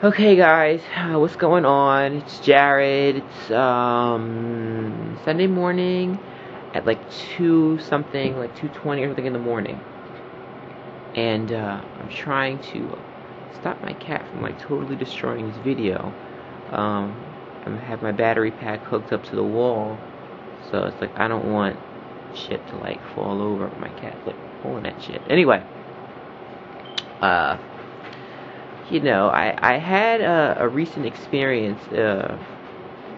Okay, guys, what's going on? It's Jared. It's Sunday morning at like 2 something, like 2:20 or something in the morning, and I'm trying to stop my cat from like totally destroying this video. I have my battery pack hooked up to the wall, so it's like I don't want shit to like fall over. My cat's like pulling that shit. Anyway, I had a recent experience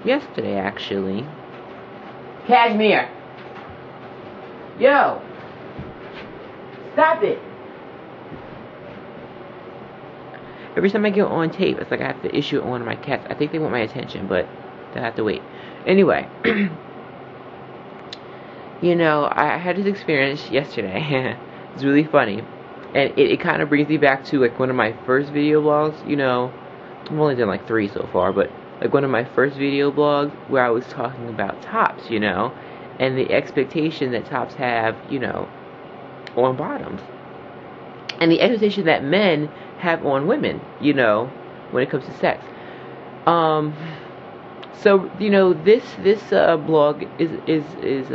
yesterday, actually. Cashmere! Yo! Stop it! Every time I get on tape, it's like I have to issue it on one of my cats. I think they want my attention, but they'll have to wait. Anyway. I had this experience yesterday. It's really funny. And it kind of brings me back to like one of my first video blogs. I've only done like 3 so far, but like one of my first video blogs where I was talking about tops, and the expectation that tops have, on bottoms, and the expectation that men have on women, when it comes to sex. So this blog is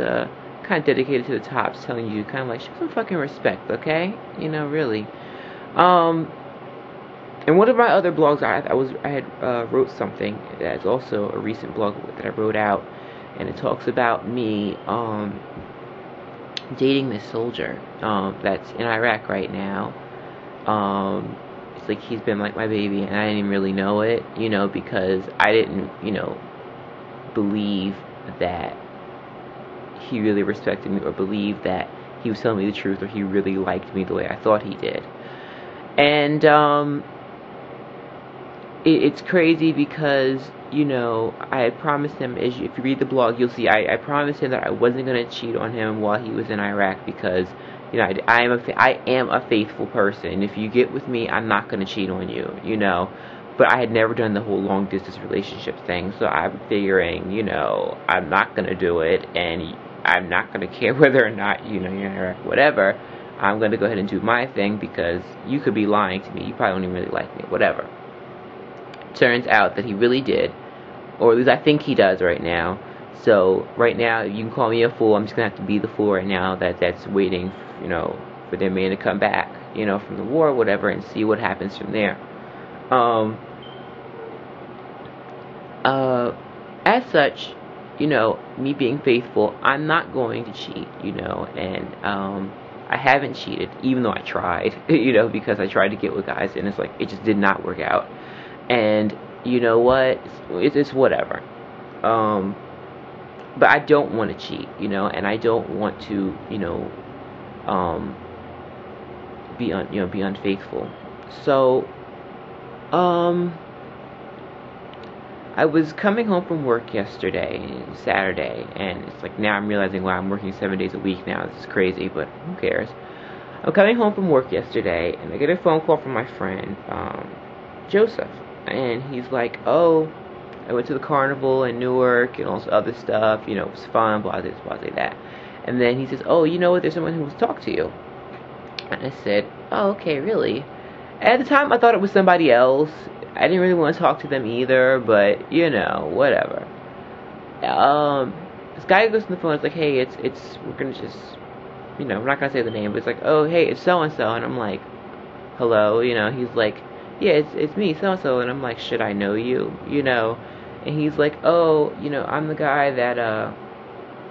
kind of dedicated to the tops, telling you kind of like show some fucking respect, okay? Really. And one of my other blogs, I had wrote something that's also a recent blog that I wrote out, and it talks about me dating this soldier that's in Iraq right now. It's like he's been like my baby, and I didn't even really know it, because I didn't, believe that he really respected me, or believe that he was telling me the truth, or he really liked me the way I thought he did. And it's crazy because I had promised him, if you read the blog, you'll see I promised him that I wasn't going to cheat on him while he was in Iraq, because I am a faithful person, and if you get with me, I'm not going to cheat on you, But I had never done the whole long distance relationship thing, so I'm figuring, I'm not going to do it, and I'm not going to care whether or not, you're in Iraq, whatever. I'm going to go ahead and do my thing, because you could be lying to me. You probably don't even really like me, whatever. Turns out that he really did, or at least I think he does right now. So right now, you can call me a fool. I'm just going to have to be the fool right now that's waiting, for their man to come back, from the war or whatever, and see what happens from there. As such, me being faithful, I'm not going to cheat, and I haven't cheated, even though I tried, because I tried to get with guys, and it's like, it just did not work out. And you know what, it's whatever. But I don't want to cheat, and I don't want to, be unfaithful. So, I was coming home from work yesterday, Saturday, and it's like now I'm realizing why I'm working 7 days a week now. This is crazy, but who cares? I'm coming home from work yesterday, and I get a phone call from my friend, Joseph, and he's like, oh, I went to the carnival in Newark and all this other stuff, it was fun, blah, this, blah, that. And then he says, oh, you know what, there's someone who wants to talk to you. And I said, oh, okay, really? At the time, I thought it was somebody else. I didn't really want to talk to them either, but, whatever. This guy goes on the phone, it's like, hey, we're gonna just, I'm not gonna say the name, but it's like, oh, hey, it's so-and-so, and I'm like, hello, he's like, yeah, it's me, so-and-so, and I'm like, should I know you, and he's like, oh, I'm the guy that,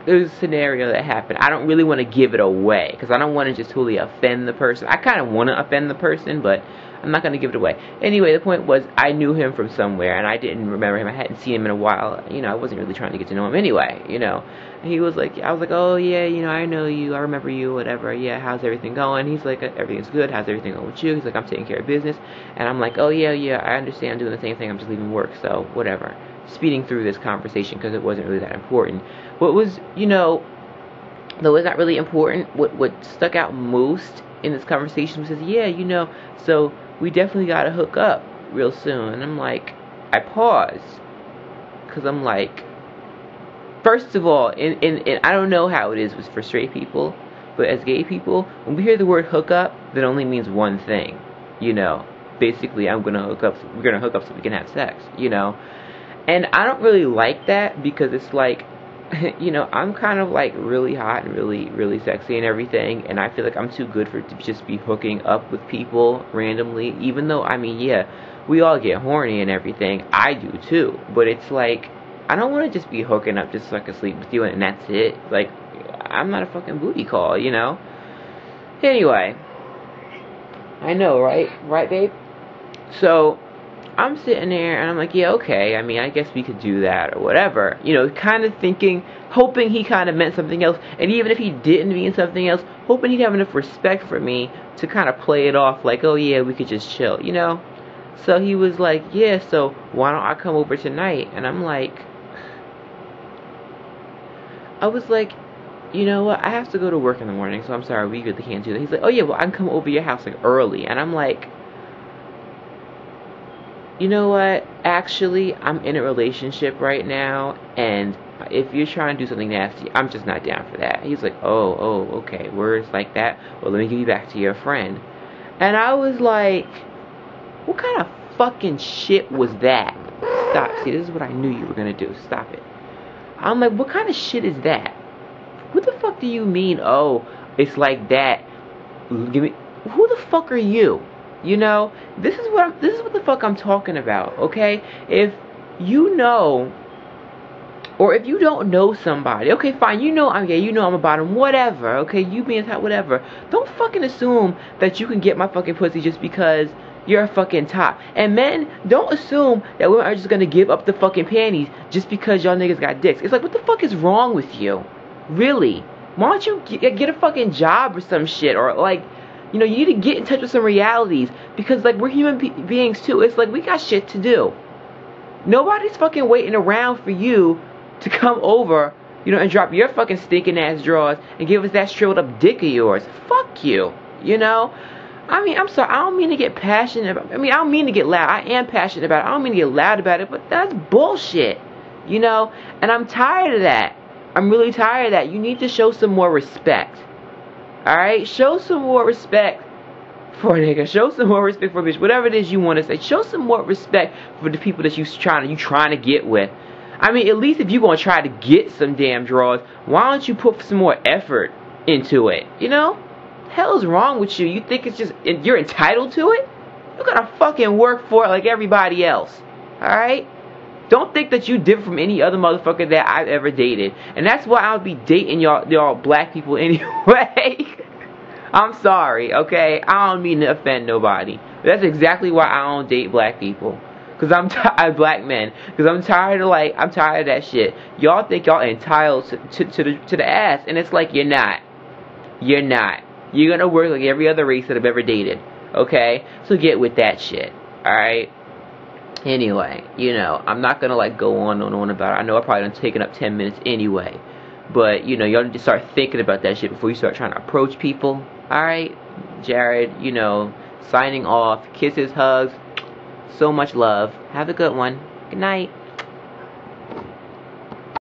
there's a scenario that happened. I don't really want to give it away, because I don't want to just totally offend the person. I kind of want to offend the person, but I'm not going to give it away. Anyway, the point was, I knew him from somewhere, and I didn't remember him. I hadn't seen him in a while. I wasn't really trying to get to know him anyway, And he was like, I was like, oh, yeah, I know you. I remember you, whatever. Yeah, how's everything going? He's like, everything's good. How's everything going with you? He's like, I'm taking care of business. And I'm like, oh, yeah, I understand. I'm doing the same thing. I'm just leaving work, so whatever. Speeding through this conversation because it wasn't really that important. What was, though it's not really important, what stuck out most in this conversation was, yeah, so we definitely got to hook up real soon. And I'm like, I paused, because I'm like, first of all, and I don't know how it is for straight people, but as gay people, when we hear the word hook up, that only means one thing, basically we're gonna hook up so we can have sex, you know. And I don't really like that because it's like, you know, I'm kind of like really hot and really, really sexy and everything, and I feel like I'm too good to just be hooking up with people randomly, even though, I mean, yeah, we all get horny and everything. I do too, but it's like, I don't want to just be hooking up just so I can sleep with you and that's it. Like, I'm not a fucking booty call, you know? Anyway, I know, right? Right, babe? So, I'm sitting there and I'm like, yeah, okay, I mean, I guess we could do that or whatever. You know, kind of thinking, hoping he kind of meant something else. And even if he didn't mean something else, hoping he'd have enough respect for me to kind of play it off like, oh yeah, we could just chill, you know? So he was like, yeah, so why don't I come over tonight? And I'm like, I was like, you know what, I have to go to work in the morning, so I'm sorry, we really can't do that. He's like, oh yeah, well, I can come over your house like early. And I'm like, you know what, actually, I'm in a relationship right now, and if you're trying to do something nasty, I'm just not down for that. He's like, oh, okay, words like that? Well, let me give you back to your friend. And I was like, what kind of fucking shit was that? Stop. See, this is what I knew you were gonna do. Stop it. I'm like, what kind of shit is that? What the fuck do you mean, oh, it's like that? Give me, who the fuck are you? You know, this is what the fuck I'm talking about, okay? If you know, or if you don't know somebody, okay, fine, you know I'm gay, you know I'm a bottom, whatever, okay, you being top, whatever. Don't fucking assume that you can get my fucking pussy just because you're a fucking top. And men, don't assume that women are just gonna give up the fucking panties just because y'all niggas got dicks. It's like, what the fuck is wrong with you? Really? Why don't you get a fucking job or some shit, or like, you know, you need to get in touch with some realities, because, like, we're human beings, too. It's like, we got shit to do. Nobody's fucking waiting around for you to come over, you know, and drop your fucking stinking ass drawers and give us that shriveled up dick of yours. Fuck you, you know? I mean, I'm sorry, I don't mean to get passionate about, I don't mean to get loud. I am passionate about it. I don't mean to get loud about it, but that's bullshit, you know? And I'm tired of that. I'm really tired of that. You need to show some more respect. Alright? Show some more respect for a nigga. Show some more respect for a bitch. Whatever it is you want to say. Show some more respect for the people that you trying to get with. I mean, at least if you're going to try to get some damn draws, why don't you put some more effort into it? You know? The hell is wrong with you? You think it's just, you're entitled to it? You gotta fucking work for it like everybody else. Alright? Don't think that you different from any other motherfucker that I've ever dated. And that's why I'll be dating y'all black people anyway. I'm sorry, okay? I don't mean to offend nobody. That's exactly why I don't date black people. Because black men. Because I'm tired of that shit. Y'all think y'all entitled to the ass. And it's like, you're not. You're not. You're gonna work like every other race that I've ever dated. Okay? So get with that shit. Alright? Anyway, you know, I'm not gonna like go on and on about it. I know I probably done taken up 10 minutes anyway. But, you know, y'all need to start thinking about that shit before you start trying to approach people. Alright? Jared, you know, signing off. Kisses, hugs. So much love. Have a good one. Good night.